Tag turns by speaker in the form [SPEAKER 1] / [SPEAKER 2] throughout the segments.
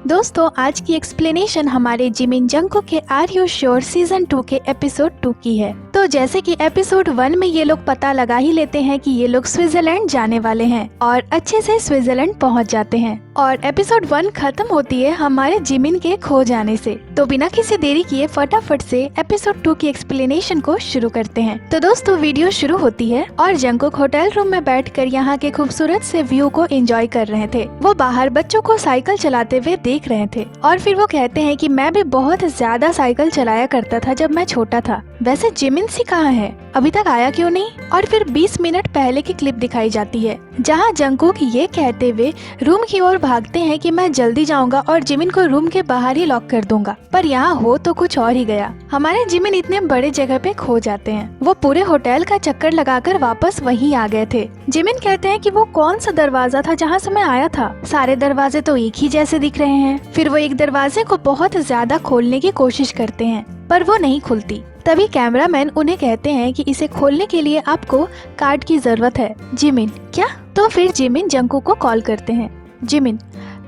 [SPEAKER 1] दोस्तों आज की एक्सप्लेनेशन हमारे जिमिन जंगकुक के आर यू श्योर सीजन 2 के एपिसोड 2 की है। तो जैसे कि एपिसोड 1 में ये लोग पता लगा ही लेते हैं कि ये लोग स्विट्जरलैंड जाने वाले हैं और अच्छे से स्विट्जरलैंड पहुंच जाते हैं और एपिसोड 1 खत्म होती है हमारे जिमिन के खो जाने से। तो बिना किसी देरी किए फटाफट से एपिसोड 2 की एक्सप्लेनेशन को शुरू करते हैं। तो दोस्तों वीडियो शुरू होती है और जंगकुक होटल रूम में बैठकर यहाँ के खूबसूरत से व्यू को एंजॉय कर रहे थे। वो बाहर बच्चों को साइकिल चलाते हुए देख रहे थे और फिर वो कहते हैं कि मैं भी बहुत ज्यादा साइकिल चलाया करता था जब मैं छोटा था। वैसे जिमिन सी कहाँ है, अभी तक आया क्यों नहीं? और फिर 20 मिनट पहले की क्लिप दिखाई जाती है जहाँ जंगकुक ये कहते हुए रूम की ओर भागते हैं कि मैं जल्दी जाऊंगा और जिमिन को रूम के बाहर ही लॉक कर दूंगा, पर यहाँ हो तो कुछ और ही गया। हमारे जिमिन इतने बड़े जगह पे खो जाते हैं। वो पूरे होटल का चक्कर लगाकर वापस वहीं आ गए थे। जिमिन कहते हैं कि वो कौन सा दरवाजा था जहाँ से मैं आया था, सारे दरवाजे तो एक ही जैसे दिख रहे हैं। फिर वो एक दरवाजे को बहुत ज्यादा खोलने की कोशिश करते हैं पर वो नहीं खुलती। तभी कैमरामैन उन्हें कहते हैं कि इसे खोलने के लिए आपको कार्ड की जरूरत है। जिमिन क्या? तो फिर जिमिन जंगकुक को कॉल करते हैं। जिमिन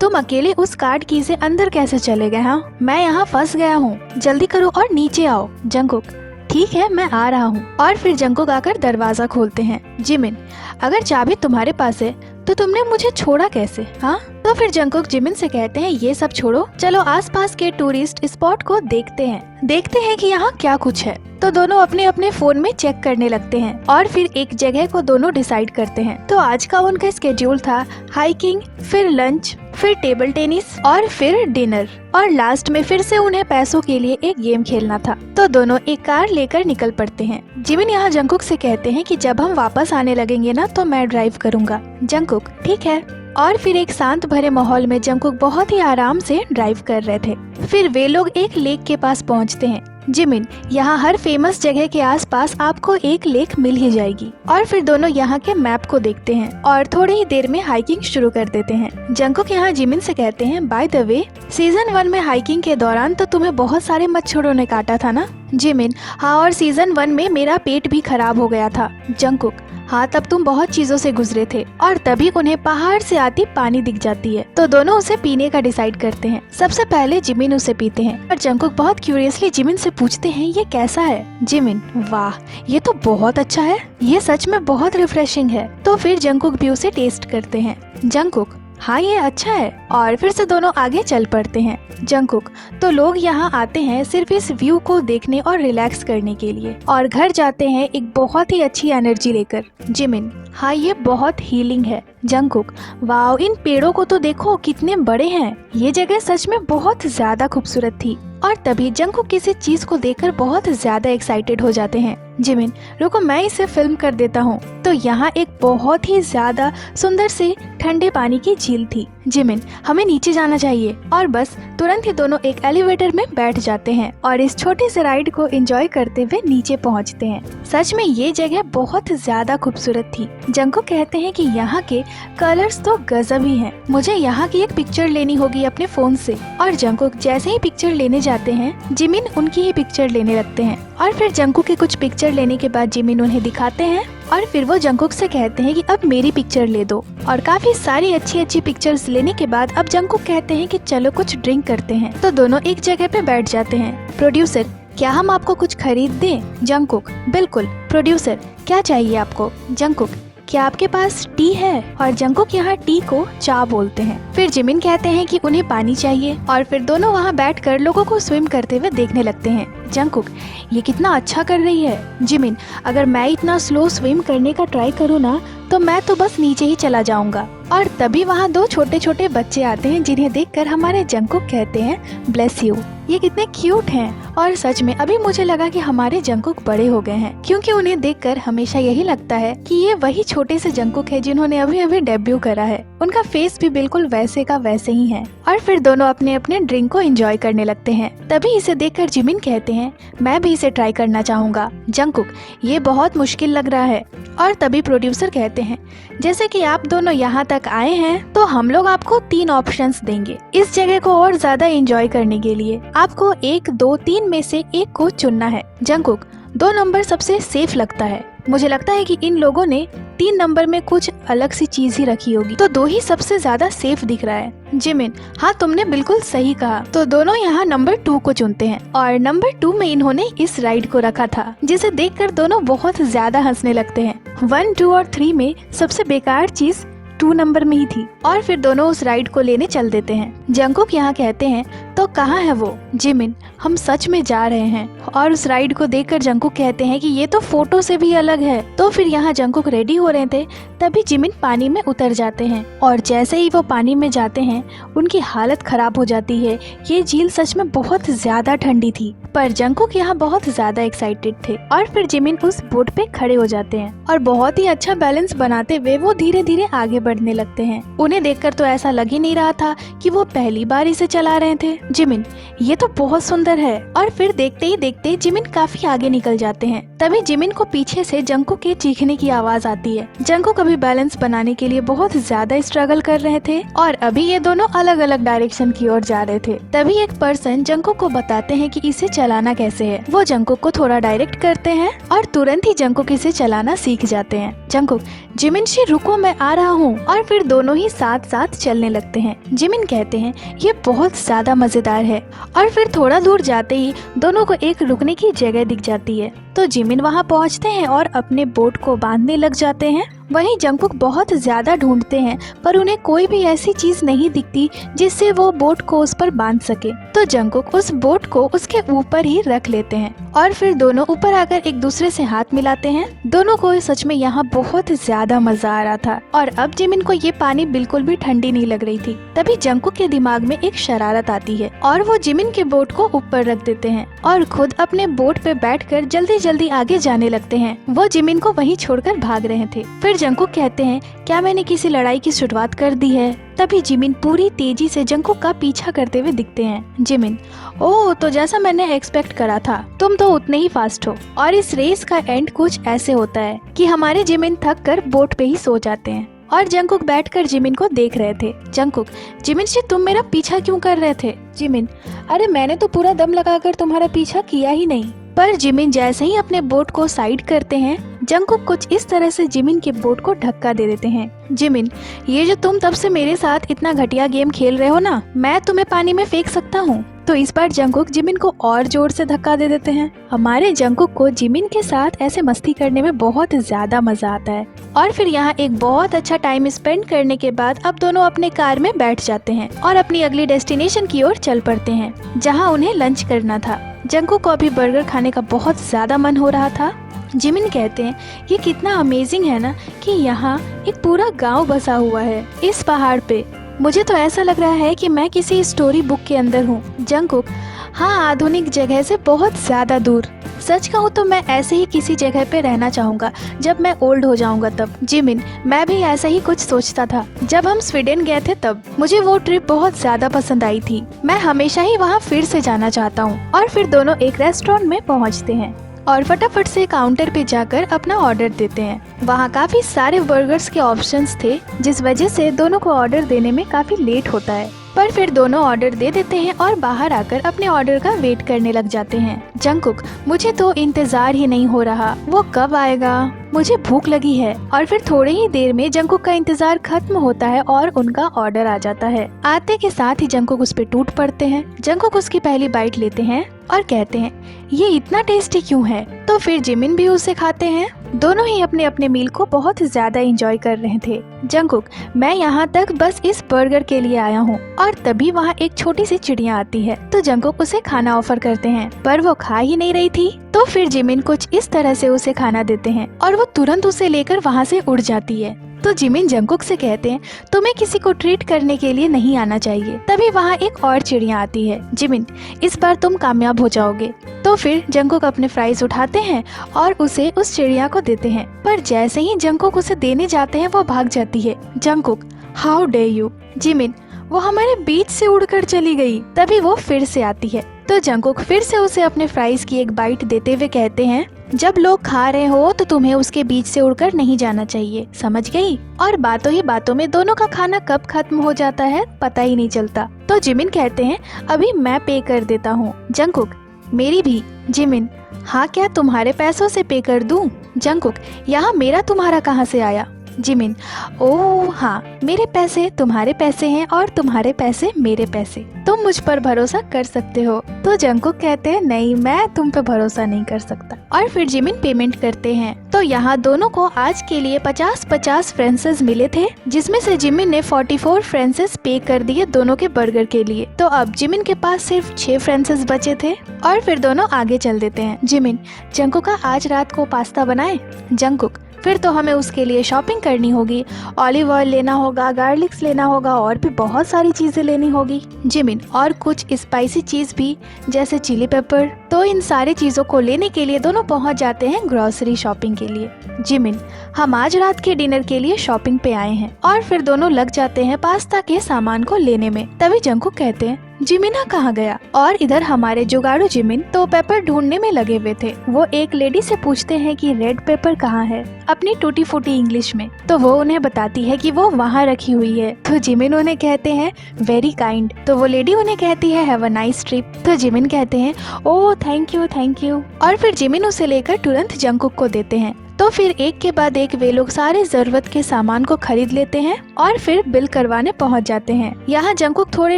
[SPEAKER 1] तुम अकेले उस कार्ड की से अंदर कैसे चले गए? हाँ मैं यहाँ फंस गया हूँ, जल्दी करो और नीचे आओ। जंगकुक ठीक है मैं आ रहा हूँ। और फिर जंगकुक आकर दरवाजा खोलते हैं। जिमिन अगर चाबी तुम्हारे पास है तो तुमने मुझे छोड़ा कैसे? हाँ तो फिर जंगकुक जिमिन से कहते हैं ये सब छोड़ो, चलो आसपास के टूरिस्ट स्पॉट को देखते हैं कि यहाँ क्या कुछ है। तो दोनों अपने अपने फोन में चेक करने लगते हैं और फिर एक जगह को दोनों डिसाइड करते हैं। तो आज का उनका स्केड्यूल था हाइकिंग, फिर लंच, फिर टेबल टेनिस और फिर डिनर और लास्ट में फिर से उन्हें पैसों के लिए एक गेम खेलना था। तो दोनों एक कार लेकर निकल पड़ते हैं। जिमिन यहाँ जंगकुक से कहते हैं कि जब हम वापस आने लगेंगे ना तो मैं ड्राइव करूँगा। जंगकुक ठीक है। और फिर एक शांत भरे माहौल में जंगकुक बहुत ही आराम से ड्राइव कर रहे थे। फिर वे लोग एक लेक के पास पहुँचते हैं। जिमिन यहाँ हर फेमस जगह के आसपास आपको एक लेक मिल ही जाएगी। और फिर दोनों यहाँ के मैप को देखते हैं और थोड़ी ही देर में हाइकिंग शुरू कर देते हैं। जंगकुक यहाँ जिमिन से कहते हैं बाय द वे सीजन 1 में हाइकिंग के दौरान तो तुम्हें बहुत सारे मच्छरों ने काटा था ना? जिमिन हाँ और सीजन 1 में मेरा पेट भी खराब हो गया था। जंगकुक हाँ तब तुम बहुत चीजों से गुजरे थे। और तभी उन्हें पहाड़ से आती पानी दिख जाती है तो दोनों उसे पीने का डिसाइड करते हैं। सबसे पहले जिमिन उसे पीते हैं और जंगकुक बहुत क्यूरियसली जिमिन से पूछते हैं ये कैसा है? जिमिन वाह ये तो बहुत अच्छा है, ये सच में बहुत रिफ्रेशिंग है। तो फिर जंगकुक भी उसे टेस्ट करते हैं। जंगकुक हाँ ये अच्छा है। और फिर से दोनों आगे चल पड़ते हैं। जंगकुक तो लोग यहाँ आते हैं सिर्फ इस व्यू को देखने और रिलैक्स करने के लिए और घर जाते हैं एक बहुत ही अच्छी एनर्जी लेकर। जिमिन हाँ ये बहुत हीलिंग है। जंगकुक वाओ इन पेड़ों को तो देखो कितने बड़े हैं, ये जगह सच में बहुत ज्यादा खूबसूरत थी। और तभी जंगकुक किसी चीज को देखकर बहुत ज्यादा एक्साइटेड हो जाते हैं। जिमिन रुको मैं इसे फिल्म कर देता हूँ। तो यहाँ एक बहुत ही ज्यादा सुंदर से ठंडे पानी की झील थी। जिमिन हमें नीचे जाना चाहिए। और बस तुरंत ही दोनों एक एलिवेटर में बैठ जाते हैं और इस छोटे से राइड को एंजॉय करते हुए नीचे पहुँचते हैं। सच में ये जगह बहुत ज्यादा खूबसूरत थी। जंगकुक कहते हैं कि यहाँ के कलर्स तो गजब ही हैं। मुझे यहाँ की एक पिक्चर लेनी होगी अपने फोन से। और जंगकुक जैसे ही पिक्चर लेने जाते हैं जिमिन उनकी ही पिक्चर लेने लगते हैं। और फिर जंगकुक की कुछ पिक्चर लेने के बाद जिमिन उन्हें दिखाते हैं और फिर वो जंगकुक से कहते हैं कि अब मेरी पिक्चर ले दो। और काफी सारी अच्छी पिक्चर्स लेने के बाद अब जंगकुक कहते हैं कि चलो कुछ ड्रिंक करते हैं। तो दोनों एक जगह पे बैठ जाते हैं। प्रोड्यूसर क्या हम आपको कुछ खरीद दें? जंगकुक बिल्कुल। प्रोड्यूसर क्या चाहिए आपको? जंगकुक क्या आपके पास टी है? और जंगकुक यहाँ टी को चा बोलते हैं। फिर जिमिन कहते हैं कि उन्हें पानी चाहिए और फिर दोनों वहाँ बैठकर लोगों को स्विम करते हुए देखने लगते हैं। जंगकुक ये कितना अच्छा कर रही है। जिमिन अगर मैं इतना स्लो स्विम करने का ट्राई करूँ ना तो मैं तो बस नीचे ही चला जाऊंगा। और तभी वहाँ दो छोटे छोटे बच्चे आते हैं जिन्हें देखकर हमारे जंगकुक कहते हैं ब्लेस यू। ये कितने क्यूट हैं। और सच में अभी मुझे लगा कि हमारे जंगकुक बड़े हो गए हैं क्योंकि उन्हें देखकर हमेशा यही लगता है कि ये वही छोटे से जंगकुक है जिन्होंने अभी अभी डेब्यू करा है। उनका फेस भी बिल्कुल वैसे का वैसे ही है। और फिर दोनों अपने अपने ड्रिंक को एंजॉय करने लगते हैं। तभी इसे देखकर जिमिन कहते हैं मैं भी इसे ट्राई करना चाहूँगा। जंगकुक ये बहुत मुश्किल लग रहा है। और तभी प्रोड्यूसर कहते हैं जैसे कि आप दोनों यहाँ तक आए हैं तो हम लोग आपको 3 ऑप्शंस देंगे इस जगह को और ज्यादा एंजॉय करने के लिए। आपको 1, 2, 3 में से एक को चुनना है। जंगकुक 2 नंबर सबसे सेफ लगता है। मुझे लगता है कि इन लोगों ने 3 नंबर में कुछ अलग सी चीज ही रखी होगी, तो 2 ही सबसे ज्यादा सेफ दिख रहा है। जिमिन, हाँ तुमने बिल्कुल सही कहा। तो दोनों यहाँ नंबर 2 को चुनते हैं और नंबर 2 में इन्होंने इस राइड को रखा था, जिसे देखकर दोनों बहुत ज्यादा हंसने लगते हैं। 1, 2 और 3 में सबसे बेकार चीज 2 नंबर में ही थी और फिर दोनों उस राइड को लेने चल देते हैं। जंगकुक यहाँ कहते हैं, तो कहाँ है वो? जिमिन, हम सच में जा रहे हैं। और उस राइड को देखकर जंगकुक कहते हैं कि ये तो फोटो से भी अलग है। तो फिर यहाँ जंगकुक रेडी हो रहे थे, तभी जिमिन पानी में उतर जाते हैं और जैसे ही वो पानी में जाते हैं उनकी हालत खराब हो जाती है। ये झील सच में बहुत ज्यादा ठंडी थी, पर जंगकुक यहाँ बहुत ज्यादा एक्साइटेड थे और फिर जिमिन उस बोट पे खड़े हो जाते हैं और बहुत ही अच्छा बैलेंस बनाते हुए वो धीरे धीरे आगे बढ़ने लगते हैं। उन्हें देखकर तो ऐसा लग ही नहीं रहा था कि वो पहली बार इसे चला रहे थे। जिमिन, ये तो बहुत सुंदर है। और फिर देखते ही देखते जिमिन काफी आगे निकल जाते हैं। तभी जिमिन को पीछे से जंगकुक के चीखने की आवाज आती है। जंगकुक अभी बैलेंस बनाने के लिए बहुत ज्यादा स्ट्रगल कर रहे थे और अभी ये दोनों अलग अलग डायरेक्शन की ओर जा रहे थे। तभी एक पर्सन जंगकुक को बताते हैं कि इसे चलाना कैसे है। वो जंगकुक को थोड़ा डायरेक्ट करते हैं और तुरंत ही जंगकुक इसे चलाना सीख जाते हैं। जंगकुक, जिमिन शी रुको, मैं आ रहा हूँ। और फिर दोनों ही साथ साथ चलने लगते हैं। जिमिन कहते हैं, ये बहुत ज्यादा मजेदार है। और फिर थोड़ा दूर जाते ही दोनों को एक रुकने की जगह दिख जाती है, तो जिमिन वहाँ पहुँचते हैं और अपने बोट को बांधने लग जाते हैं। वहीं जंगकुक बहुत ज्यादा ढूंढते हैं पर उन्हें कोई भी ऐसी चीज नहीं दिखती जिससे वो बोट को उस पर बांध सके। तो जंगकुक उस बोट को उसके ऊपर ही रख लेते हैं और फिर दोनों ऊपर आकर एक दूसरे से हाथ मिलाते हैं। दोनों को सच में यहाँ बहुत ज्यादा मजा आ रहा था और अब जिमिन को ये पानी बिल्कुल भी ठंडी नहीं लग रही थी। तभी जंगकुक के दिमाग में एक शरारत आती है और वो जिमिन के बोट को ऊपर रख देते हैं और खुद अपने बोट पे बैठकर जल्दी जल्दी आगे जाने लगते हैं। वो जिमिन को वहीं छोड़कर भाग रहे थे। फिर जंगकुक कहते हैं, क्या मैंने किसी लड़ाई की शुरुआत कर दी है? तभी जिमिन पूरी तेजी से जंगकुक का पीछा करते हुए दिखते हैं। जिमिन, ओह, तो जैसा मैंने एक्सपेक्ट करा था, तुम तो उतने ही फास्ट हो। और इस रेस का एंड कुछ ऐसे होता है कि हमारे जिमिन थक कर बोट पे ही सो जाते हैं और जंगकुक बैठकर जिमिन को देख रहे थे। जंगकुक, जिमिन जी तुम मेरा पीछा क्यों कर रहे थे? जिमिन, अरे मैंने तो पूरा दम लगाकर तुम्हारा पीछा किया ही नहीं। पर जिमिन जैसे ही अपने बोट को साइड करते हैं, जंगकुक कुछ इस तरह से जिमिन के बोट को धक्का दे देते हैं। जिमिन, ये जो तुम तब से मेरे साथ इतना घटिया गेम खेल रहे हो ना, मैं तुम्हें पानी में फेंक सकता हूँ। तो इस बार जंगकुक जिमिन को और जोर से धक्का दे देते हैं। हमारे जंगकुक को जिमिन के साथ ऐसे मस्ती करने में बहुत ज्यादा मजा आता है। और फिर यहाँ एक बहुत अच्छा टाइम स्पेंड करने के बाद अब दोनों अपने कार में बैठ जाते हैं और अपनी अगली डेस्टिनेशन की ओर चल पड़ते हैं, जहाँ उन्हें लंच करना था। जंगकुक को अभी बर्गर खाने का बहुत ज्यादा मन हो रहा था। जिमिन कहते हैं, ये कितना अमेजिंग है ना कि यहाँ एक पूरा गांव बसा हुआ है इस पहाड़ पे। मुझे तो ऐसा लग रहा है कि मैं किसी स्टोरी बुक के अंदर हूँ। जंगकुक, हाँ, आधुनिक जगह से बहुत ज्यादा दूर। सच कहूँ तो मैं ऐसे ही किसी जगह पे रहना चाहूँगा जब मैं ओल्ड हो जाऊँगा तब। जिमिन, मैं भी ऐसा ही कुछ सोचता था। जब हम स्वीडन गए थे तब मुझे वो ट्रिप बहुत ज्यादा पसंद आई थी। मैं हमेशा ही वहाँ फिर से जाना चाहता हूँ। और फिर दोनों एक रेस्टोरेंट में पहुँचते हैं और फटाफट से काउंटर पे जाकर अपना ऑर्डर देते हैं। वहाँ काफी सारे बर्गर्स के ऑप्शंस थे, जिस वजह से दोनों को ऑर्डर देने में काफी लेट होता है। पर फिर दोनों ऑर्डर दे देते हैं और बाहर आकर अपने ऑर्डर का वेट करने लग जाते हैं। जंगकुक, मुझे तो इंतजार ही नहीं हो रहा, वो कब आएगा, मुझे भूख लगी है। और फिर थोड़ी ही देर में जंगकुक का इंतजार खत्म होता है और उनका ऑर्डर आ जाता है। आते के साथ ही जंगकुक उस पे टूट पड़ते हैं। जंगकुक उसकी पहली बाइट लेते हैं और कहते हैं, ये इतना टेस्टी क्यों है? तो फिर जिमिन भी उसे खाते हैं। दोनों ही अपने अपने मील को बहुत ज्यादा एंजॉय कर रहे थे। जंगकुक, मैं यहाँ तक बस इस बर्गर के लिए आया हूँ। और तभी वहाँ एक छोटी सी चिड़िया आती है, तो जंगकुक उसे खाना ऑफर करते हैं, पर वो खा ही नहीं रही थी। तो फिर जिमिन कुछ इस तरह से उसे खाना देते हैं और वो तुरंत उसे लेकर वहाँ से उड़ जाती है। तो जिमिन जंगकुक से कहते हैं, तुम्हें किसी को ट्रीट करने के लिए नहीं आना चाहिए। तभी वहाँ एक और चिड़िया आती है। जिमिन, इस बार तुम कामयाब हो जाओगे। तो फिर जंगकुक अपने फ्राइज उठाते हैं और उसे उस चिड़िया को देते हैं, पर जैसे ही जंगकुक उसे देने जाते हैं वो भाग जाती है। Jungkook, how day you? Jimin, वो हमारे बीच से उड़कर चली गई। तभी वो फिर से आती है, तो जंगकुक फिर से उसे अपने फ्राइज की एक बाइट देते हुए कहते हैं, जब लोग खा रहे हो तो तुम्हें उसके बीच से उड़कर नहीं जाना चाहिए, समझ गई? और बातों ही बातों में दोनों का खाना कब खत्म हो जाता है पता ही नहीं चलता। तो जिमिन कहते हैं, अभी मैं पे कर देता हूँ। जंगकुक, मेरी भी। जिमिन, हाँ, क्या तुम्हारे पैसों से पे कर दूं? जंगकुक, यहाँ मेरा तुम्हारा कहाँ से आया? जिमिन, ओह हाँ, मेरे पैसे तुम्हारे पैसे हैं और तुम्हारे पैसे मेरे पैसे, तुम मुझ पर भरोसा कर सकते हो। तो जंगकुक कहते हैं नहीं, मैं तुम पे भरोसा नहीं कर सकता। और फिर जिमिन पेमेंट करते हैं। तो यहाँ दोनों को आज के लिए 50-50 फ्रांसेस मिले थे, जिसमें से जिमिन ने 44 फ्रांसेस पे कर दिए दोनों के बर्गर के लिए। तो अब जिमिन के पास सिर्फ 6 फ्रांसेस बचे थे और फिर दोनों आगे चल देते हैं। जिमिन, जंगकुक का आज रात को पास्ता बनाए? जंगकुक, फिर तो हमें उसके लिए शॉपिंग करनी होगी, ऑलिव ऑयल लेना होगा, गार्लिक्स लेना होगा और भी बहुत सारी चीजें लेनी होगी। जिमिन, और कुछ स्पाइसी चीज भी जैसे चिली पेपर। तो इन सारी चीजों को लेने के लिए दोनों पहुंच जाते हैं ग्रोसरी शॉपिंग के लिए। जिमिन, हम आज रात के डिनर के लिए शॉपिंग पे आए हैं। और फिर दोनों लग जाते हैं पास्ता के सामान को लेने में। तभी जंगकुक कहते हैं जिमिना कहाँ गया? और इधर हमारे जुगाड़ू जिमिन तो पेपर ढूंढने में लगे हुए थे। वो एक लेडी से पूछते हैं कि रेड पेपर कहाँ है, अपनी टूटी फूटी इंग्लिश में। तो वो उन्हें बताती है कि वो वहाँ रखी हुई है। तो जिमिन उन्हें कहते हैं वेरी काइंड। तो वो लेडी उन्हें कहती है हैव अ नाइस ट्रिप। तो जिमिन कहते हैं oh thank you thank you. और फिर जिमिन उसे लेकर तुरंत जंगकुक को देते हैं। तो फिर एक के बाद एक वे लोग सारे जरूरत के सामान को खरीद लेते हैं और फिर बिल करवाने पहुंच जाते हैं। यहाँ जंगकुक थोड़े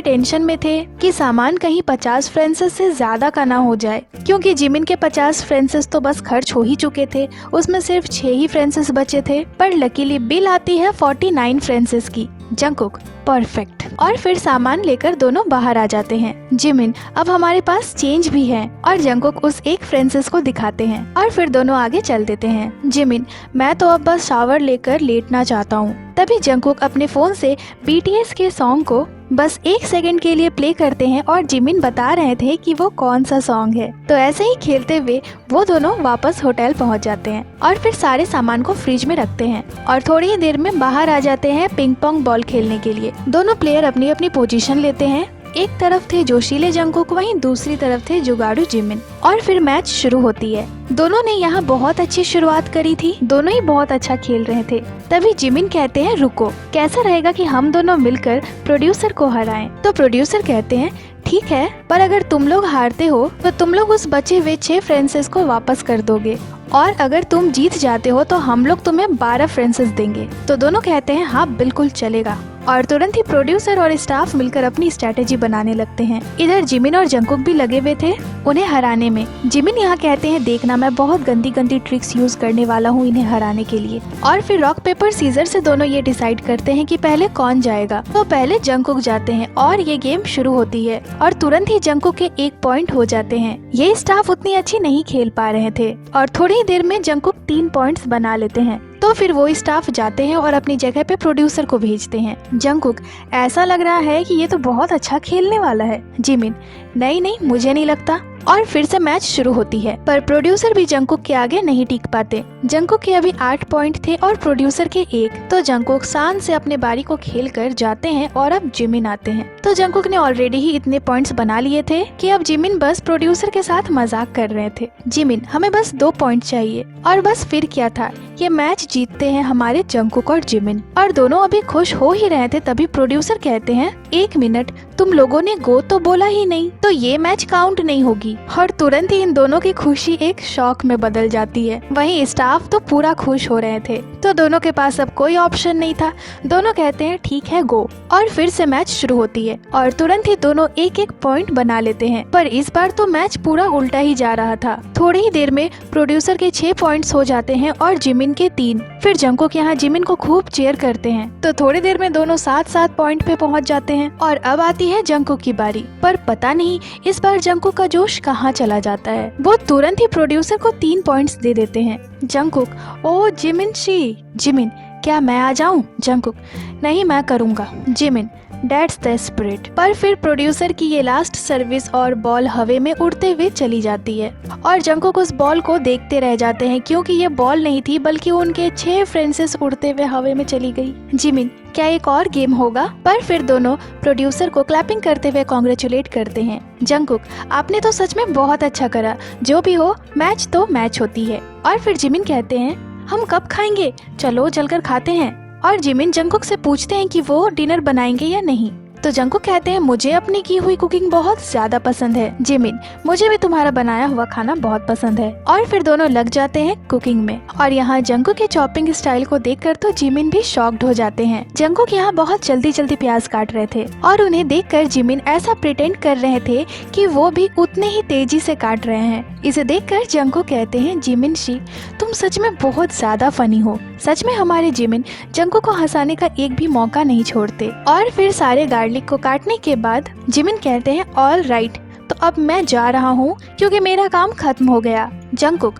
[SPEAKER 1] टेंशन में थे कि सामान कहीं 50 फ्रांसेस से ज्यादा का ना हो जाए, क्योंकि जिमिन के 50 फ्रांसेस तो बस खर्च हो ही चुके थे, उसमें सिर्फ 6 ही फ्रांसेस बचे थे। पर लकीली बिल आती है 49 फ्रांसेस की। Jungkook, perfect. और फिर सामान लेकर दोनों बाहर आ जाते हैं। जिमिन, अब हमारे पास चेंज भी है। और जंगकुक उस एक फ्रांसेस को दिखाते हैं और फिर दोनों आगे चल देते हैं। जिमिन, मैं तो अब बस शावर लेकर लेटना चाहता हूँ। तभी जंगकुक अपने फोन से BTS के सॉन्ग को बस 1 सेकंड के लिए प्ले करते हैं और जिमिन बता रहे थे कि वो कौन सा सॉन्ग है। तो ऐसे ही खेलते हुए वो दोनों वापस होटल पहुंच जाते हैं और फिर सारे सामान को फ्रिज में रखते हैं और थोड़ी ही देर में बाहर आ जाते हैं पिंग पोंग बॉल खेलने के लिए। दोनों प्लेयर अपनी अपनी पोजीशन लेते हैं। एक तरफ थे जोशीले जंगकुक, वहीं दूसरी तरफ थे जुगाड़ू जिमिन। और फिर मैच शुरू होती है। दोनों ने यहाँ बहुत अच्छी शुरुआत करी थी, दोनों ही बहुत अच्छा खेल रहे थे। तभी जिमिन कहते हैं रुको, कैसा रहेगा कि हम दोनों मिलकर प्रोड्यूसर को हराएं। तो प्रोड्यूसर कहते हैं ठीक है, पर अगर तुम लोग हारते हो तो तुम लोग उस बचे हुए 6 फ्रांसेस को वापस कर दोगे, और अगर तुम जीत जाते हो तो हम लोग तुम्हें 12 फ्रांसेस देंगे। तो दोनों कहते हैं हाँ बिल्कुल चलेगा। और तुरंत ही प्रोड्यूसर और स्टाफ मिलकर अपनी स्ट्रेटेजी बनाने लगते हैं। इधर जिमिन और जंगकुक भी लगे हुए थे उन्हें हराने में। जिमिन यहाँ कहते हैं देखना, मैं बहुत गंदी गंदी ट्रिक्स यूज करने वाला हूँ इन्हें हराने के लिए। और फिर रॉक पेपर सीजर से दोनों ये डिसाइड करते हैं कि पहले कौन जाएगा। तो पहले जंगकुक जाते हैं और ये गेम शुरू होती है और तुरंत ही जंगकुक के 1 पॉइंट हो जाते हैं। ये स्टाफ उतनी अच्छी नहीं खेल पा रहे थे और थोड़ी ही देर में जंगकुक 3 पॉइंट्स बना लेते हैं। तो फिर वो स्टाफ जाते हैं और अपनी जगह पे प्रोड्यूसर को भेजते हैं। जंगकुक, ऐसा लग रहा है कि ये तो बहुत अच्छा खेलने वाला है। जिमिन, नहीं मुझे नहीं लगता। और फिर से मैच शुरू होती है, पर प्रोड्यूसर भी जंगकुक के आगे नहीं टिक पाते। जंगकुक के अभी 8 पॉइंट थे और प्रोड्यूसर के 1। तो जंगकुक शान से अपने बारी को खेल कर जाते हैं और अब जिमिन आते हैं। तो जंगकुक ने ऑलरेडी ही इतने पॉइंट्स बना लिए थे कि अब जिमिन बस प्रोड्यूसर के साथ मजाक कर रहे थे। जिमिन, हमें बस 2 पॉइंट चाहिए। और बस फिर क्या था, ये मैच जीतते हैं हमारे जंगकुक और जिमिन। और दोनों अभी खुश हो ही रहे थे, तभी प्रोड्यूसर कहते हैं 1 मिनट, तुम लोगों ने गो तो बोला ही नहीं, तो ये मैच काउंट नहीं होगी। और तुरंत ही इन दोनों की खुशी एक शौक में बदल जाती है। वहीं स्टाफ तो पूरा खुश हो रहे थे। तो दोनों के पास अब कोई ऑप्शन नहीं था, दोनों कहते हैं ठीक है गो। और फिर से मैच शुरू होती है और तुरंत ही दोनों 1-1 पॉइंट बना लेते हैं। पर इस बार तो मैच पूरा उल्टा ही जा रहा था। थोड़ी ही देर में प्रोड्यूसर के 6 पॉइंट्स हो जाते हैं और जिमिन के 3। फिर जंगकुक यहाँ जिमिन को खूब चीयर करते हैं। तो थोड़ी देर में दोनों 7-7 पॉइंट पे पहुँच जाते हैं। और अब आती है जंगकुक की बारी। पर पता नहीं इस बार जंगकुक का जोश कहाँ चला जाता है, वो तुरंत ही प्रोड्यूसर को 3 पॉइंट्स दे देते हैं। जंगकुक, ओ जिमिन शी। जिमिन, क्या मैं आ जाऊं? जंगकुक, नहीं मैं करूँगा। Jimin, That's the spirit। पर फिर प्रोड्यूसर की ये लास्ट सर्विस और बॉल हवे में उड़ते हुए चली जाती है और जंगकुक उस बॉल को देखते रह जाते हैं, क्योंकि ये बॉल नहीं थी बल्कि उनके 6 फ्रांसेस उड़ते हुए हवे में चली गई। जिमिन, क्या एक और गेम होगा? पर फिर दोनों प्रोड्यूसर को क्लैपिंग करते हुए कॉन्ग्रेचुलेट करते हैं। जंगकुक, आपने तो सच में बहुत अच्छा करा, जो भी हो मैच तो मैच होती है। और फिर जिमिन कहते हैं हम कब खाएंगे, चलो चलकर खाते हैं। और जिमिन जंगकुक से पूछते हैं कि वो डिनर बनाएंगे या नहीं। तो तो जंकुक कहते हैं मुझे अपनी की हुई कुकिंग बहुत ज्यादा पसंद है। जिमिन, मुझे भी तुम्हारा बनाया हुआ खाना बहुत पसंद है। और फिर दोनों लग जाते हैं कुकिंग में। और यहाँ जंकुक के चॉपिंग स्टाइल को देखकर तो जिमिन भी शॉक्ड हो जाते हैं। जंकुक यहाँ बहुत जल्दी जल्दी प्याज काट रहे थे और उन्हें देखकर जिमिन ऐसा प्रिटेंड कर रहे थे कि वो भी उतने ही तेजी से काट रहे हैं। इसे देखकर जंकुक कहते हैं जिमिन शी, तुम सच में बहुत ज्यादा फनी हो। सच में हमारे जिमिन जंकुक को हंसाने का एक भी मौका नहीं छोड़ते। और फिर सारे गार्लिक को काटने के बाद जिमिन कहते हैं ऑल राइट, तो अब मैं जा रहा हूँ क्योंकि मेरा काम खत्म हो गया। जंकुक,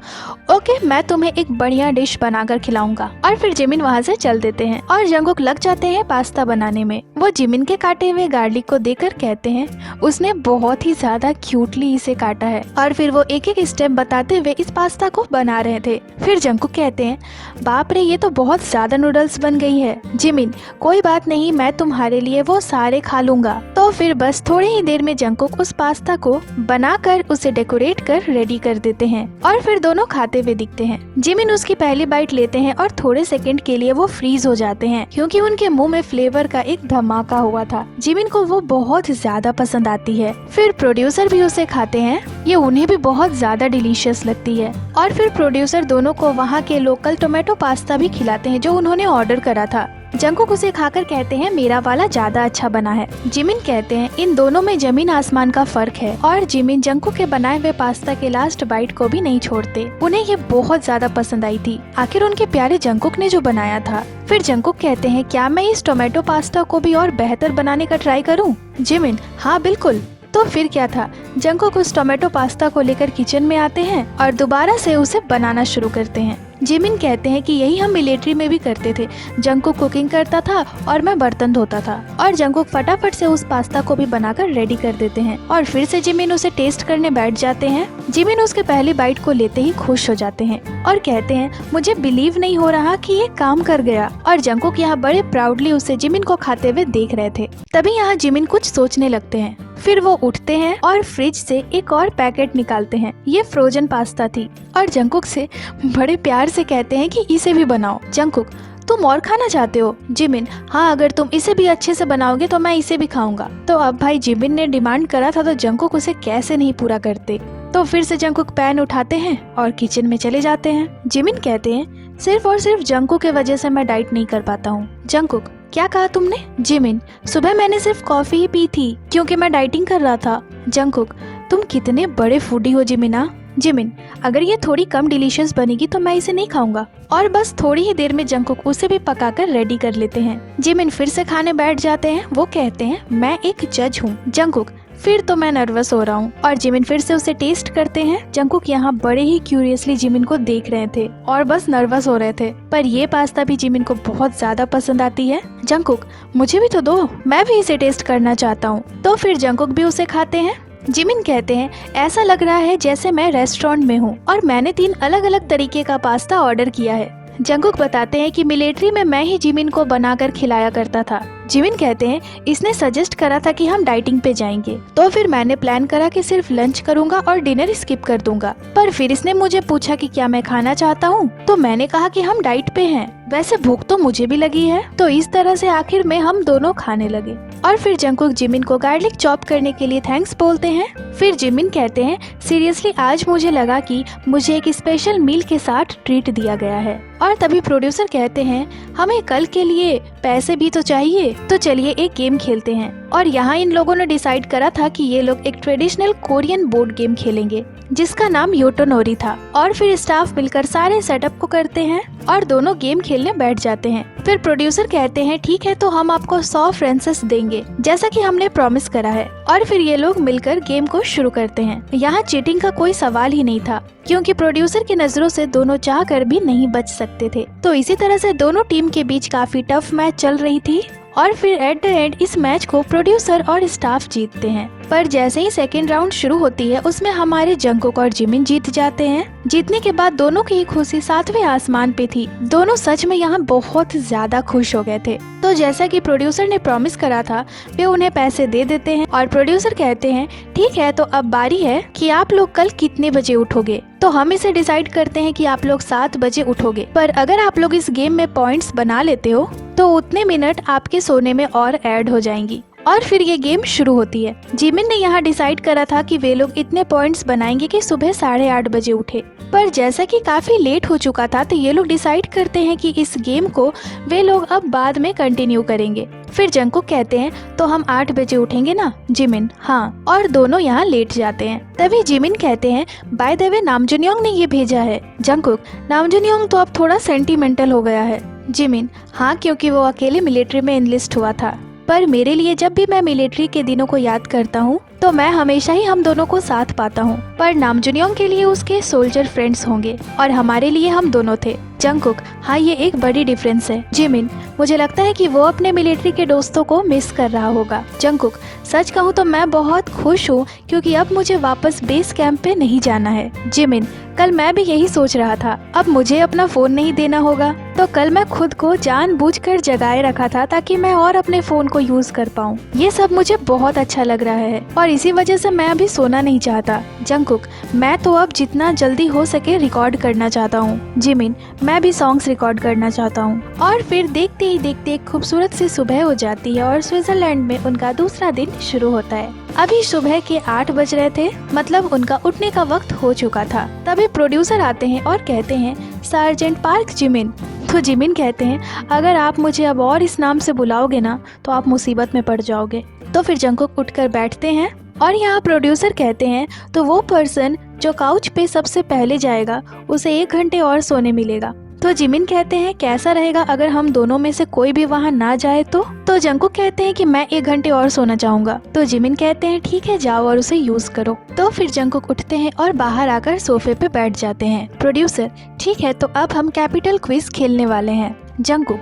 [SPEAKER 1] ओके, मैं तुम्हें एक बढ़िया डिश बनाकर खिलाऊंगा। और फिर जिमिन वहाँ से चल देते हैं और जंकुक लग जाते हैं पास्ता बनाने में। वो जिमिन के काटे हुए गार्लिक को देखकर कहते हैं उसने बहुत ही ज्यादा क्यूटली इसे काटा है। और फिर वो एक एक स्टेप बताते हुए इस पास्ता को बना रहे थे। फिर जंकुक कहते हैं बाप रे, ये तो बहुत ज्यादा नूडल्स बन गई है। जिमिन, कोई बात नहीं, मैं तुम्हारे लिए वो सारे खा लूंगा। तो फिर बस थोड़ी ही देर में जंकुक उस पास्ता को बनाकर उसे डेकोरेट कर रेडी कर देते हैं और फिर दोनों खाते हुए दिखते हैं। जिमिन उसकी पहली बाइट लेते हैं और थोड़े सेकंड के लिए वो फ्रीज हो जाते हैं क्योंकि उनके मुंह में फ्लेवर का एक धमाका हुआ था। जिमिन को वो बहुत ज्यादा पसंद आती है। फिर प्रोड्यूसर भी उसे खाते हैं, ये उन्हें भी बहुत ज्यादा डिलीशियस लगती है। और फिर प्रोड्यूसर दोनों को वहाँ के लोकल टोमेटो पास्ता भी खिलाते हैं जो उन्होंने ऑर्डर करा था। जंकुक उसे खाकर कहते हैं मेरा वाला ज्यादा अच्छा बना है। जिमिन कहते हैं इन दोनों में जमीन आसमान का फर्क है। और जिमिन जंकुक के बनाए हुए पास्ता के लास्ट बाइट को भी नहीं छोड़ते। उन्हें ये बहुत ज्यादा पसंद आई थी, आखिर उनके प्यारे जंकुक ने जो बनाया था। फिर जंकुक कहते हैं क्या मैं इस टोमेटो पास्ता को भी और बेहतर बनाने का ट्राई करूँ? जिमिन, हाँ बिल्कुल। तो फिर क्या था, जंकुक उस टोमेटो पास्ता को लेकर किचन में आते हैं और दोबारा से उसे बनाना शुरू करते हैं। जिमिन कहते हैं कि यही हम मिलिट्री में भी करते थे। जंकुक कुकिंग करता था और मैं बर्तन धोता था। और जंकुक फटाफट से उस पास्ता को भी बनाकर रेडी कर देते हैं और फिर से जिमिन उसे टेस्ट करने बैठ जाते हैं। जिमिन उसके पहली बाइट को लेते ही खुश हो जाते हैं और कहते हैं मुझे बिलीव नहीं हो रहा कि ये काम कर गया। और जंकुक यहाँ बड़े प्राउडली उसे जिमिन को खाते हुए देख रहे थे। तभी यहाँ जिमिन कुछ सोचने लगते हैं। फिर वो उठते हैं और फ्रिज से एक और पैकेट निकालते हैं। ये फ्रोजन पास्ता थी और जंकुक से बड़े प्यार से कहते हैं कि इसे भी बनाओ। जंकुक, तुम और खाना चाहते हो? जिमिन, हाँ, अगर तुम इसे भी अच्छे से बनाओगे तो मैं इसे भी खाऊंगा। तो अब भाई जिमिन ने डिमांड करा था तो जंकुक उसे कैसे नहीं पूरा करते। तो फिर से जंकुक पैन उठाते हैं और किचन में चले जाते हैं। जिमिन कहते हैं सिर्फ और सिर्फ जंकुक के वजह से मैं डाइट नहीं कर पाता हूँ। जंकुक, क्या कहा तुमने? जिमिन, सुबह मैंने सिर्फ कॉफी ही पी थी क्योंकि मैं डाइटिंग कर रहा था। जंकुक, तुम कितने बड़े फूडी हो जिमिना। जिमिन, अगर ये थोड़ी कम डिलीशियस बनेगी तो मैं इसे नहीं खाऊंगा। और बस थोड़ी ही देर में जंकुक उसे भी पकाकर रेडी कर लेते हैं। जिमिन फिर से खाने बैठ जाते हैं। वो कहते हैं मैं एक जज हूँ। जंकुक, फिर तो मैं नर्वस हो रहा हूँ। और जिमिन फिर से उसे टेस्ट करते हैं। जंकुक यहाँ बड़े ही क्यूरियसली जिमिन को देख रहे थे और बस नर्वस हो रहे थे, पर ये पास्ता भी जिमिन को बहुत ज्यादा पसंद आती है। जंकुक, मुझे भी तो दो, मैं भी इसे टेस्ट करना चाहता हूँ। तो फिर जंकुक भी उसे खाते हैं। जिमिन कहते हैं ऐसा लग रहा है जैसे मैं रेस्टोरेंट में हूँ और मैंने 3 अलग अलग तरीके का पास्ता ऑर्डर किया है। जंकुक बताते हैं कि मिलिट्री में मैं ही जिमिन को बनाकर खिलाया करता था। जिमिन कहते हैं इसने सजेस्ट करा था कि हम डाइटिंग पे जाएंगे, तो फिर मैंने प्लान करा कि सिर्फ लंच करूंगा और डिनर स्किप कर दूंगा। पर फिर इसने मुझे पूछा कि क्या मैं खाना चाहता हूँ, तो मैंने कहा कि हम डाइट पे हैं। वैसे भूख तो मुझे भी लगी है। तो इस तरह से आखिर में हम दोनों खाने लगे। और फिर जंकुक जिमिन को गार्लिक चॉप करने के लिए थैंक्स बोलते हैं। फिर जिमिन कहते हैं सीरियसली आज मुझे लगा कि मुझे एक स्पेशल मील के साथ ट्रीट दिया गया है। और तभी प्रोड्यूसर कहते हैं हमें कल के लिए पैसे भी तो चाहिए, तो चलिए एक गेम खेलते हैं। और यहाँ इन लोगों ने डिसाइड करा था कि ये लोग एक ट्रेडिशनल कोरियन बोर्ड गेम खेलेंगे जिसका नाम योटोनोरी था। और फिर स्टाफ मिलकर सारे सेटअप को करते हैं और दोनों गेम खेलने बैठ जाते हैं। फिर प्रोड्यूसर कहते हैं ठीक है, तो हम आपको 100 फ्रांसेस देंगे जैसा कि हमने प्रॉमिस करा है। और फिर ये लोग मिलकर गेम को शुरू करते हैं। यहाँ चीटिंग का कोई सवाल ही नहीं था क्योंकि प्रोड्यूसर की नजरों से दोनों चाह कर भी नहीं बच सकते थे। तो इसी तरह से दोनों टीम के बीच काफी टफ मैच चल रही थी। और फिर एट द एंड इस मैच को प्रोड्यूसर और स्टाफ जीतते हैं। पर जैसे ही सेकेंड राउंड शुरू होती है उसमें हमारे जंकुक और जिमिन जीत जाते हैं। जीतने के बाद दोनों की खुशी 7वें आसमान पे थी। दोनों सच में यहाँ बहुत ज्यादा खुश हो गए थे। तो जैसा कि प्रोड्यूसर ने प्रॉमिस करा था वे उन्हें पैसे दे देते हैं और प्रोड्यूसर कहते हैं ठीक है, तो अब बारी है कि आप लोग कल कितने बजे उठोगे। तो हम इसे डिसाइड करते हैं कि आप लोग 7 बजे उठोगे, पर अगर आप लोग इस गेम में पॉइंट्स बना लेते हो तो उतने मिनट आपके सोने में और ऐड हो जाएंगी। और फिर ये गेम शुरू होती है। जिमिन ने यहाँ डिसाइड करा था कि वे लोग इतने पॉइंट्स बनाएंगे कि सुबह 8:30 बजे उठे, पर जैसा कि काफी लेट हो चुका था तो ये लोग डिसाइड करते हैं कि इस गेम को वे लोग अब बाद में कंटिन्यू करेंगे। फिर जंगकुक कहते हैं तो हम 8 बजे उठेंगे ना? जिमिन हाँ, और दोनों यहाँ लेट जाते हैं। तभी जिमिन कहते हैं बाय द वे नामजुनियोंग ने ये भेजा है। जंगकुक नामजुनियोंग तो अब थोड़ा सेंटिमेंटल हो गया है। जिमिन हाँ, क्योंकि वो अकेले मिलिट्री में इनलिस्ट हुआ था, पर मेरे लिए जब भी मैं मिलिट्री के दिनों को याद करता हूँ तो मैं हमेशा ही हम दोनों को साथ पाता हूँ, पर नामजुनियोंग के लिए उसके सोल्जर फ्रेंड्स होंगे और हमारे लिए हम दोनों थे। जंगकुक हाँ, ये एक बड़ी डिफरेंस है। जिमिन मुझे लगता है कि वो अपने मिलिट्री के दोस्तों को मिस कर रहा होगा। जंगकुक सच कहूँ तो मैं बहुत खुश हूँ क्योंकि अब मुझे वापस बेस कैंप पे नहीं जाना है। जिमिन कल मैं भी यही सोच रहा था, अब मुझे अपना फोन नहीं देना होगा, तो कल मैं खुद को जानबूझकर जगाए रखा था ताकि मैं और अपने फोन को यूज कर पाऊँ। ये सब मुझे बहुत अच्छा लग रहा है और इसी वजह से मैं अभी सोना नहीं चाहता। जंगकुक मैं तो अब जितना जल्दी हो सके रिकॉर्ड करना चाहता हूँ। जिमिन मैं भी सॉन्ग्स रिकॉर्ड करना चाहता हूँ। और फिर देखते ही देखते एक खूबसूरत सी सुबह हो जाती है और स्विट्जरलैंड में उनका दूसरा दिन शुरू होता है। अभी सुबह के 8 बज रहे थे, मतलब उनका उठने का वक्त हो चुका था। तभी प्रोड्यूसर आते हैं और कहते हैं सार्जेंट पार्क जिमिन। तो जिमिन कहते हैं अगर आप मुझे अब और इस नाम से बुलाओगे ना तो आप मुसीबत में पड़ जाओगे। तो फिर जंगकुक उठकर बैठते हैं और यहाँ प्रोड्यूसर कहते हैं तो वो पर्सन जो काउच पे सबसे पहले जाएगा उसे 1 घंटे और सोने मिलेगा। तो जिमिन कहते हैं कैसा रहेगा अगर हम दोनों में से कोई भी वहाँ ना जाए तो जंगकुक कहते हैं कि मैं 1 घंटे और सोना चाहूंगा। तो जिमिन कहते हैं ठीक है जाओ और उसे यूज करो। तो फिर जंगकुक उठते हैं और बाहर आकर सोफे पे बैठ जाते हैं। प्रोड्यूसर ठीक है, तो अब हम कैपिटल क्विज खेलने वाले हैं। जंगकुक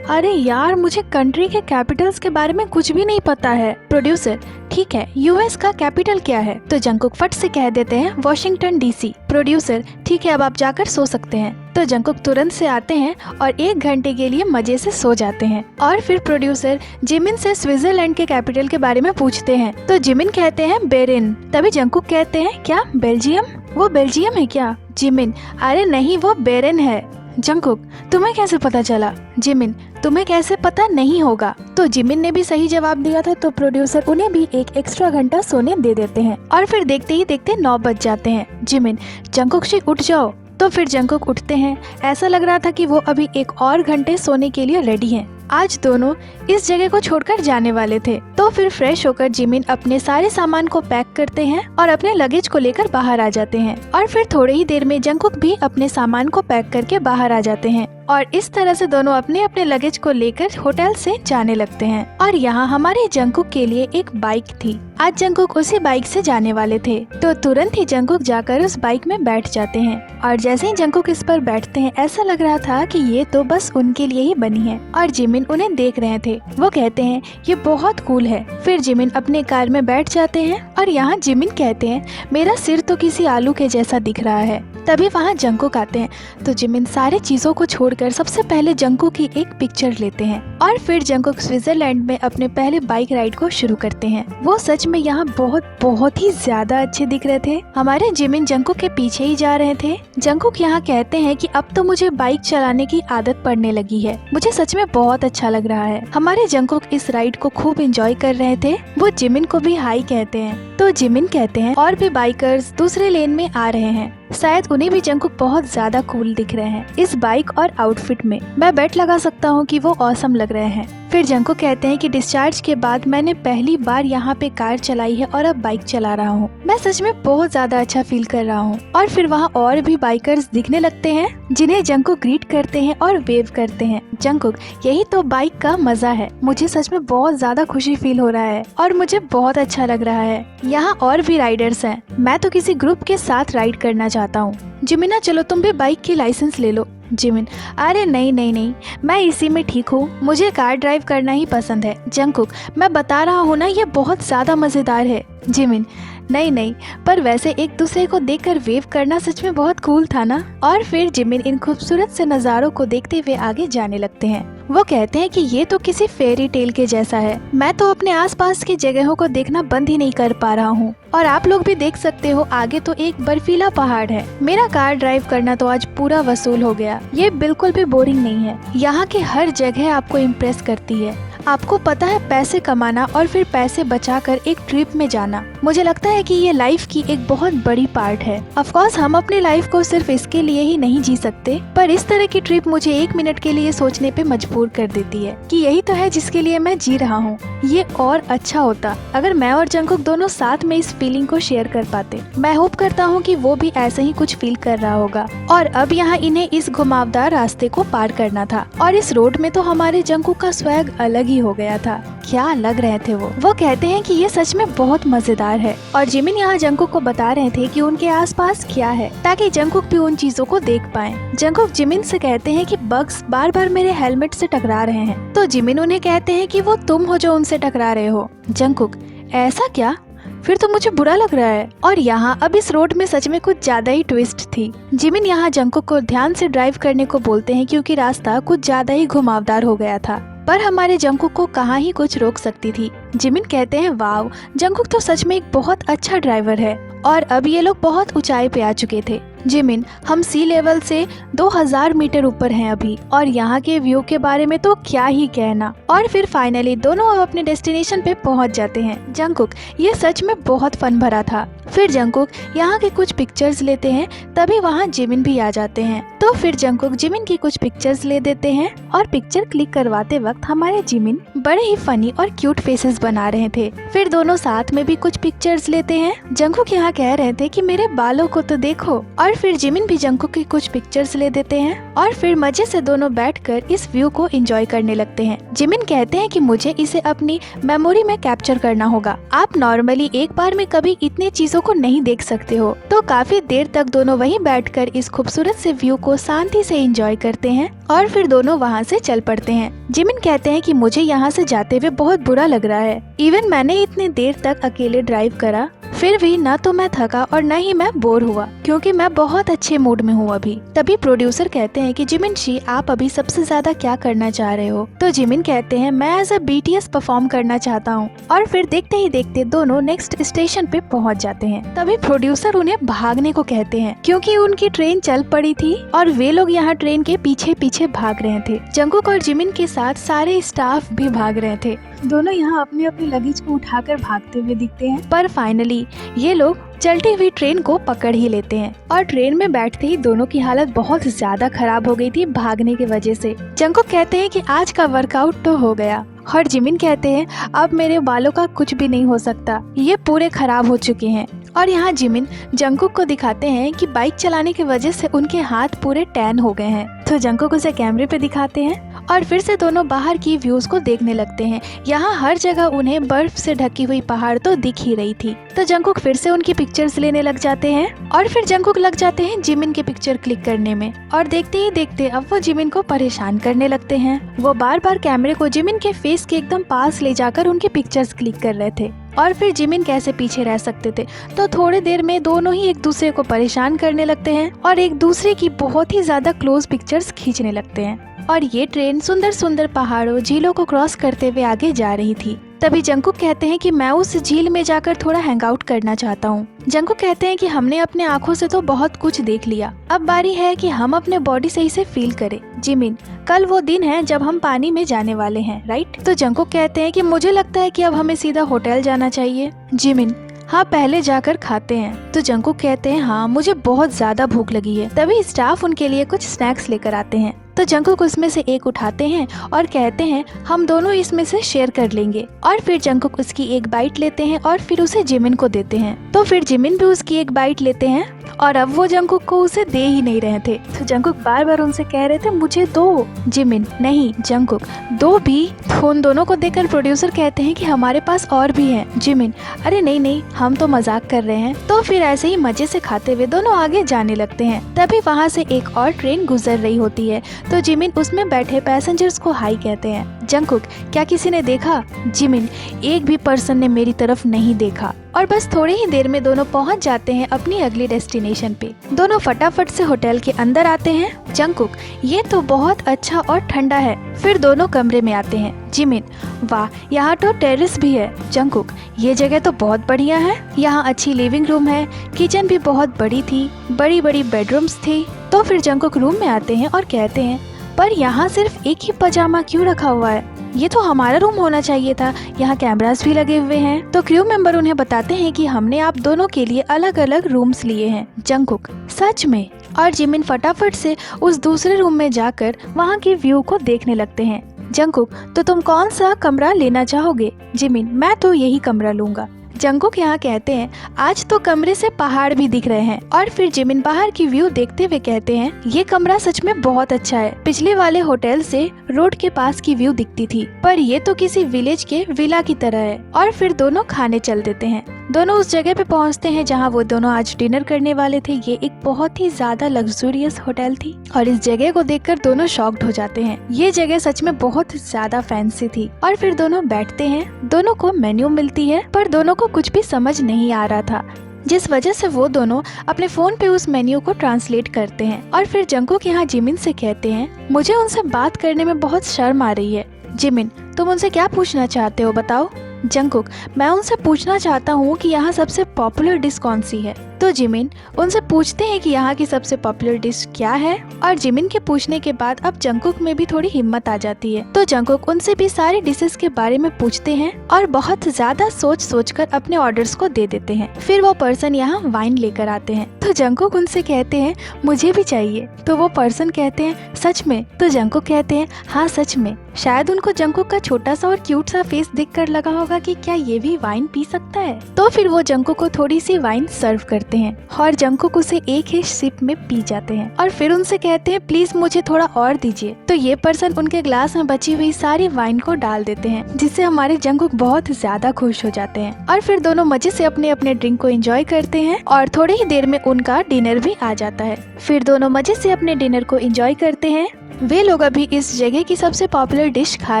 [SPEAKER 1] अरे यार, मुझे कंट्री के कैपिटल्स के बारे में कुछ भी नहीं पता है। प्रोड्यूसर ठीक है, यूएस का कैपिटल क्या है? तो जंगकुक फट से कह देते हैं वॉशिंगटन डीसी। प्रोड्यूसर ठीक है, अब आप जाकर सो सकते हैं। तो जंगकुक तुरंत से आते हैं और 1 घंटे के लिए मजे से सो जाते हैं। और फिर प्रोड्यूसर जिमिन से स्विट्जरलैंड के कैपिटल के बारे में पूछते हैं। तो जिमिन कहते हैं बेरिन। तभी जंगकुक कहते हैं क्या बेल्जियम? वो बेल्जियम है क्या? जिमिन अरे नहीं, वो बेरिन है। जंगकुक तुम्हें कैसे पता चला? जिमिन तुम्हें कैसे पता नहीं होगा। तो जिमिन ने भी सही जवाब दिया था, तो प्रोड्यूसर उन्हें भी 1 एक्स्ट्रा घंटा सोने दे देते हैं। और फिर देखते ही देखते 9 बज जाते हैं। जिमिन जंगकुक से उठ जाओ। तो फिर जंगकुक उठते हैं। ऐसा लग रहा था कि वो अभी 1 और घंटे सोने के लिए रेडी हैं। आज दोनों इस जगह को छोड़कर जाने वाले थे। तो फिर फ्रेश होकर जिमिन अपने सारे सामान को पैक करते हैं और अपने लगेज को लेकर बाहर आ जाते हैं। और फिर थोड़ी ही देर में जंगकुक भी अपने सामान को पैक करके बाहर आ जाते हैं। और इस तरह से दोनों अपने अपने लगेज को लेकर होटल से जाने लगते हैं। और यहाँ हमारे जंगकुक के लिए एक बाइक थी। आज जंगकुक उसी बाइक से जाने वाले थे, तो तुरंत ही जंगकुक जाकर उस बाइक में बैठ जाते हैं। और जैसे ही जंगकुक इस पर बैठते हैं ऐसा लग रहा था कि ये तो बस उनके लिए ही बनी है। और जिमिन उन्हें देख रहे थे। वो कहते हैं ये बहुत कूल है। फिर जिमिन अपने कार में बैठ जाते हैं और यहाँ जिमिन कहते हैं मेरा सिर तो किसी आलू के जैसा दिख रहा है। तभी वहाँ जंगकुक आते हैं। तो जिमिन सारी चीजों को छोड़कर सबसे पहले जंगकुक की एक पिक्चर लेते हैं। और फिर जंगकुक स्विट्जरलैंड में अपने पहले बाइक राइड को शुरू करते हैं। वो सच में यहाँ बहुत ही ज्यादा अच्छे दिख रहे थे। हमारे जिमिन जंगकुक के पीछे ही जा रहे थे। जंगकुक यहाँ कहते हैं कि अब तो मुझे बाइक चलाने की आदत पड़ने लगी है, मुझे सच में बहुत अच्छा लग रहा है। हमारे जंगकुक इस राइड को खूब एंजॉय कर रहे थे। वो जिमिन को भी हाई कहते हैं। तो जिमिन कहते हैं और भी बाइकर्स दूसरे लेन में आ रहे हैं, शायद उन्हें भी जंगकुक बहुत ज्यादा कूल दिख रहे हैं इस बाइक और आउटफिट में। मैं बेट लगा सकता हूँ कि वो ऑसम लग रहे हैं। फिर जंगकुक कहते हैं कि डिस्चार्ज के बाद मैंने पहली बार यहाँ पे कार चलाई है और अब बाइक चला रहा हूँ। मैं सच में बहुत ज्यादा अच्छा फील कर रहा हूँ। और फिर वहाँ और भी बाइकर्स दिखने लगते हैं जिन्हें जंगकुक ग्रीट करते हैं और वेव करते हैं। जंगकुक यही तो बाइक का मजा है। मुझे सच में बहुत ज्यादा खुशी फील हो रहा है और मुझे बहुत अच्छा लग रहा है। यहाँ और भी राइडर्स हैं। मैं तो किसी ग्रुप के साथ राइड करना चाहता हूँ। जिमिना चलो तुम भी बाइक की लाइसेंस ले लो। जिमिन अरे नहीं, मैं इसी में ठीक हूँ, मुझे कार ड्राइव करना ही पसंद है। जंगकुक मैं बता रहा हूँ ना, ये बहुत ज्यादा मजेदार है। जिमिन नहीं, पर वैसे एक दूसरे को देखकर वेव करना सच में बहुत कूल था ना। और फिर जिमिन इन खूबसूरत से नज़ारों को देखते हुए आगे जाने लगते हैं। वो कहते हैं कि ये तो किसी फेरी टेल के जैसा है। मैं तो अपने आसपास की जगहों को देखना बंद ही नहीं कर पा रहा हूँ। और आप लोग भी देख सकते हो, आगे तो एक बर्फीला पहाड़ है। मेरा कार ड्राइव करना तो आज पूरा वसूल हो गया। ये बिल्कुल भी बोरिंग नहीं है। यहाँ की हर जगह आपको इम्प्रेस करती है। आपको पता है पैसे कमाना और फिर पैसे बचाकर एक ट्रिप में जाना, मुझे लगता है कि ये लाइफ की एक बहुत बड़ी पार्ट है। ऑफ कोर्स हम अपनी लाइफ को सिर्फ इसके लिए ही नहीं जी सकते, पर इस तरह की ट्रिप मुझे 1 मिनट के लिए सोचने पे मजबूर कर देती है कि यही तो है जिसके लिए मैं जी रहा हूँ। ये और अच्छा होता अगर मैं और जंगकुक दोनों साथ में इस फीलिंग को शेयर कर पाते। मैं होप करता हूँ कि वो भी ऐसे ही कुछ फील कर रहा होगा। और अब यहाँ इन्हें इस घुमावदार रास्ते को पार करना था और इस रोड में तो हमारे जंगकुक का स्वैग अलग ही हो गया था। क्या लग रहे थे वो कहते हैं कि ये सच में बहुत मजेदार है और जिमिन यहाँ जंगकुक को बता रहे थे कि उनके आसपास क्या है ताकि जंगकुक भी उन चीजों को देख पाए। जंगकुक जिमिन से कहते हैं कि बग्स बार बार मेरे हेलमेट से टकरा रहे हैं, तो जिमिन उन्हें कहते हैं कि वो तुम हो जो उनसे टकरा रहे हो। जंगकुक, ऐसा क्या? फिर तो मुझे बुरा लग रहा है। और यहाँ अब इस रोड में सच में कुछ ज्यादा ही ट्विस्ट थी। जिमिन यहाँ जंगकुक को ध्यान से ड्राइव करने को बोलते हैं क्योंकि रास्ता कुछ ज्यादा ही घुमावदार हो गया था, पर हमारे जंगकुक को कहाँ ही कुछ रोक सकती थी। जिमिन कहते हैं वाव, जंगकुक तो सच में एक बहुत अच्छा ड्राइवर है। और अब ये लोग बहुत ऊंचाई पे आ चुके थे। जिमिन, हम सी लेवल से 2000 मीटर ऊपर हैं अभी और यहाँ के व्यू के बारे में तो क्या ही कहना। और फिर फाइनली दोनों अब अपने डेस्टिनेशन पे पहुँच जाते हैं। जंगकुक, ये सच में बहुत फन भरा था। फिर जंगकुक यहाँ के कुछ पिक्चर्स लेते हैं, तभी वहाँ जिमिन भी आ जाते हैं। तो फिर जंगकुक जिमिन की कुछ पिक्चर्स ले देते हैं और पिक्चर क्लिक करवाते वक्त हमारे जिमिन बड़े ही फनी और क्यूट फेसेस बना रहे थे। फिर दोनों साथ में भी कुछ पिक्चर्स लेते हैं। जंगकुक यहाँ कह रहे थे कि मेरे बालों को तो देखो, और फिर जिमिन भी जंगकुक की कुछ पिक्चर्स ले देते हैं और फिर मजे से दोनों बैठकर इस व्यू को एंजॉय करने लगते हैं। जिमिन कहते हैं कि मुझे इसे अपनी मेमोरी में कैप्चर करना होगा। आप नॉर्मली एक बार में कभी इतने चीजों को नहीं देख सकते हो। तो काफी देर तक दोनों वहीं बैठकर इस खूबसूरत से व्यू को शांति से एंजॉय करते हैं और फिर दोनों वहाँ से चल पड़ते हैं। जिमिन कहते हैं कि मुझे यहाँ से जाते हुए बहुत बुरा लग रहा है। इवन मैंने इतनी देर तक अकेले ड्राइव करा, फिर भी न तो मैं थका और न ही मैं बोर हुआ क्योंकि मैं बहुत अच्छे मूड में हूँ अभी। तभी प्रोड्यूसर कहते हैं कि जिमिन जी, आप अभी सबसे ज्यादा क्या करना चाह रहे हो? तो जिमिन कहते हैं मैं एज अ BTS परफॉर्म करना चाहता हूँ। और फिर देखते ही देखते दोनों नेक्स्ट स्टेशन पे पहुँच जाते हैं। तभी प्रोड्यूसर उन्हें भागने को कहते हैं क्योंकि उनकी ट्रेन चल पड़ी थी और वे लोग यहाँ ट्रेन के पीछे पीछे भाग रहे थे। जंगकुक और जिमिन के साथ सारे स्टाफ भी भाग रहे थे। दोनों यहाँ अपने अपने लगेज को उठाकर भागते हुए दिखते हैं, पर फाइनली ये लोग चलती हुई ट्रेन को पकड़ ही लेते हैं और ट्रेन में बैठते ही दोनों की हालत बहुत ज्यादा खराब हो गई थी भागने की वजह से। जंगकुक कहते हैं कि आज का वर्कआउट तो हो गया और जिमिन कहते हैं अब मेरे बालों का कुछ भी नहीं हो सकता, ये पूरे खराब हो चुके हैं। और यहाँ जिमिन जंगकुक को दिखाते हैं कि बाइक चलाने की वजह से उनके हाथ पूरे टैन हो गए हैं। तो जंगकुक उसे कैमरे पे दिखाते हैं और फिर से दोनों बाहर की व्यूज को देखने लगते हैं। यहाँ हर जगह उन्हें बर्फ से ढकी हुई पहाड़ तो दिख ही रही थी। तो जंगकुक फिर से उनकी पिक्चर्स लेने लग जाते हैं और फिर जंगकुक लग जाते हैं जिमिन के पिक्चर क्लिक करने में। और देखते ही देखते अब वो जिमिन को परेशान करने लगते हैं। वो बार बार कैमरे को जिमिन के फेस के एकदम पास ले जाकर उनके पिक्चर्स क्लिक कर रहे थे। और फिर जिमिन कैसे पीछे रह सकते थे। तो थोड़ी देर में दोनों ही एक दूसरे को परेशान करने लगते हैं और एक दूसरे की बहुत ही ज्यादा क्लोज पिक्चर्स खींचने लगते हैं। और ये ट्रेन सुंदर सुंदर पहाड़ों झीलों को क्रॉस करते हुए आगे जा रही थी। तभी जंगकुक कहते हैं कि मैं उस झील में जाकर थोड़ा हैंग आउट करना चाहता हूँ। जंगकुक कहते हैं कि हमने अपने आँखों से तो बहुत कुछ देख लिया, अब बारी है कि हम अपने बॉडी से इसे फील करें। जिमिन, कल वो दिन है जब हम पानी में जाने वाले हैं, राइट? तो जंगकुक कहते हैं कि मुझे लगता है कि अब हमें सीधा होटल जाना चाहिए। जिमिन, हाँ पहले जाकर खाते हैं। तो जंगकुक कहते हैं हाँ मुझे बहुत ज्यादा भूख लगी है। तभी स्टाफ उनके लिए कुछ स्नैक्स लेकर आते हैं। तो जंगकुक उसमें से एक उठाते हैं और कहते हैं हम दोनों इसमें से शेयर कर लेंगे। और फिर जंगकुक उसकी एक बाइट लेते हैं और फिर उसे जिमिन को देते हैं। तो फिर जिमिन भी उसकी एक बाइट लेते हैं और अब वो जंगकुक को उसे दे ही नहीं रहे थे। तो जंगकुक बार बार उनसे कह रहे थे मुझे दो। जिमिन, नहीं जंगकुक दो भी। तो उन दोनों को देखकर प्रोड्यूसर कहते हैं कि हमारे पास और भी है। जिमिन, अरे नहीं नहीं हम तो मजाक कर रहे हैं। तो फिर ऐसे ही मजे से खाते हुए दोनों आगे जाने लगते हैं। तभी वहाँ से एक और ट्रेन गुजर रही होती है। तो जिमिन उसमें बैठे पैसेंजर्स को हाई कहते हैं। जंगकुक, क्या किसी ने देखा? जिमिन, एक भी पर्सन ने मेरी तरफ नहीं देखा। और बस थोड़ी ही देर में दोनों पहुंच जाते हैं अपनी अगली डेस्टिनेशन पे। दोनों फटाफट से होटल के अंदर आते हैं। जंगकुक, ये तो बहुत अच्छा और ठंडा है। फिर दोनों कमरे में आते हैं। जिमिन, वाह यहाँ तो टेरेस भी है। जंगकुक, ये जगह तो बहुत बढ़िया है, यहाँ अच्छी लिविंग रूम है, किचन भी बहुत बड़ी थी, बड़ी बड़ी बेडरूम्स थी। तो फिर जंगकुक रूम में आते हैं और कहते हैं पर यहाँ सिर्फ एक ही पजामा क्यों रखा हुआ है? ये तो हमारा रूम होना चाहिए था, यहाँ कैमरास भी लगे हुए हैं। तो क्रू मेंबर उन्हें बताते हैं कि हमने आप दोनों के लिए अलग अलग रूम्स लिए हैं। जंगकुक, सच में? और जिमिन फटाफट से उस दूसरे रूम में जाकर वहाँ की व्यू को देखने लगते हैं। जंगकुक, तो तुम कौन सा कमरा लेना चाहोगे? जिमिन, मैं तो यही कमरा लूंगा। जंगकुक यहाँ कहते हैं आज तो कमरे से पहाड़ भी दिख रहे हैं। और फिर जिमिन बाहर की व्यू देखते हुए कहते हैं ये कमरा सच में बहुत अच्छा है। पिछले वाले होटल से रोड के पास की व्यू दिखती थी, पर ये तो किसी विलेज के विला की तरह है। और फिर दोनों खाने चल देते हैं। दोनों उस जगह पे पहुंचते हैं जहां वो दोनों आज डिनर करने वाले थे। ये एक बहुत ही ज्यादा लग्जूरियस होटल थी और इस जगह को देखकर दोनों शॉक्ड हो जाते हैं। ये जगह सच में बहुत ज्यादा फैंसी थी। और फिर दोनों बैठते हैं। दोनों को मेन्यू मिलती है, पर दोनों को कुछ भी समझ नहीं आ रहा था, जिस वजह से वो दोनों अपने फोन पे उस मेन्यू को ट्रांसलेट करते हैं। और फिर जंगकुक यहाँ जिमिन से कहते हैं मुझे उनसे बात करने में बहुत शर्म आ रही है। जिमिन, तुम उनसे क्या पूछना चाहते हो, बताओ। जंगकुक, मैं उनसे पूछना चाहता हूँ कि यहाँ सबसे पॉपुलर डिश कौन सी है। तो जिमिन उनसे पूछते हैं कि यहाँ की सबसे पॉपुलर डिश क्या है। और जिमिन के पूछने के बाद अब जंगकुक में भी थोड़ी हिम्मत आ जाती है। तो जंगकुक उनसे भी सारी डिशेस के बारे में पूछते हैं और बहुत ज्यादा सोच कर अपने ऑर्डर्स को दे देते हैं। फिर वो पर्सन यहाँ वाइन लेकर आते हैं। तो जंगकुक उनसे कहते हैं मुझे भी चाहिए। तो वो पर्सन कहते हैं सच में? तो जंगकुक कहते हैं हाँ सच में। शायद उनको जंगकुक का छोटा सा और क्यूट सा फेस देखकर लगा होगा कि क्या ये भी वाइन पी सकता है। तो फिर वो जंगकुक को थोड़ी सी वाइन सर्व करते हैं और जंगकुक उसे एक ही सिप में पी जाते हैं। और फिर उनसे कहते हैं प्लीज मुझे थोड़ा और दीजिए। तो ये पर्सन उनके ग्लास में बची हुई सारी वाइन को डाल देते हैं, जिससे हमारे जंगकुक बहुत ज्यादा खुश हो जाते हैं। और फिर दोनों मजे से अपने अपने ड्रिंक को एंजॉय करते हैं और थोड़ी ही देर में उनका डिनर भी आ जाता है। फिर दोनों मजे से अपने डिनर को एंजॉय करते हैं। वे लोग अभी इस जगह की सबसे पॉपुलर डिश खा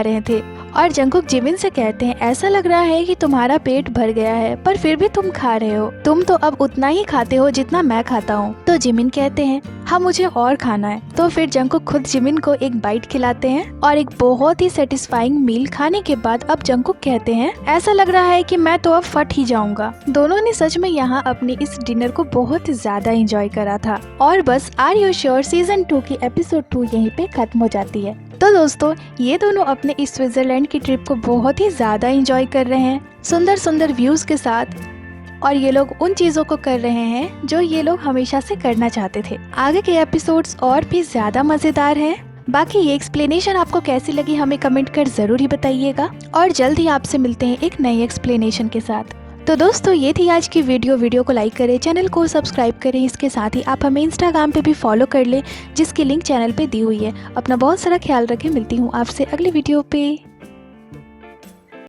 [SPEAKER 1] रहे थे और जंगकुक जिमिन से कहते हैं ऐसा लग रहा है कि तुम्हारा पेट भर गया है, पर फिर भी तुम खा रहे हो। तुम तो अब उतना ही खाते हो जितना मैं खाता हूँ। तो जिमिन कहते हैं हाँ मुझे और खाना है। तो फिर जंगकुक खुद जिमिन को एक बाइट खिलाते हैं और एक बहुत ही सेटिस्फाइंग मील खाने के बाद अब जंगकुक कहते हैं ऐसा लग रहा है कि मैं तो अब फट ही जाऊंगा। दोनों ने सच में यहाँ अपने इस डिनर को बहुत ज्यादा एंजॉय करा था। और बस आर यू श्योर सीजन 2 की एपिसोड 2 यहीं पे खत्म हो जाती है। तो दोस्तों ये दोनों अपने इस स्विट्जरलैंड की ट्रिप को बहुत ही ज्यादा एंजॉय कर रहे हैं, सुंदर सुंदर व्यूज के साथ। और ये लोग उन चीजों को कर रहे हैं जो ये लोग हमेशा से करना चाहते थे। आगे के एपिसोड्स और भी ज्यादा मजेदार हैं। बाकी ये एक्सप्लेनेशन आपको कैसी लगी हमें कमेंट कर जरूर ही बताइएगा। और जल्द ही आपसे मिलते हैं एक नई एक्सप्लेनेशन के साथ। तो दोस्तों ये थी आज की वीडियो को लाइक करें, चैनल को सब्सक्राइब करें। इसके साथ ही आप हमें इंस्टाग्राम पे भी फॉलो कर लें, जिसकी लिंक चैनल पे दी हुई है। अपना बहुत सारा ख्याल रखें। मिलती हूँ आपसे अगली वीडियो पे।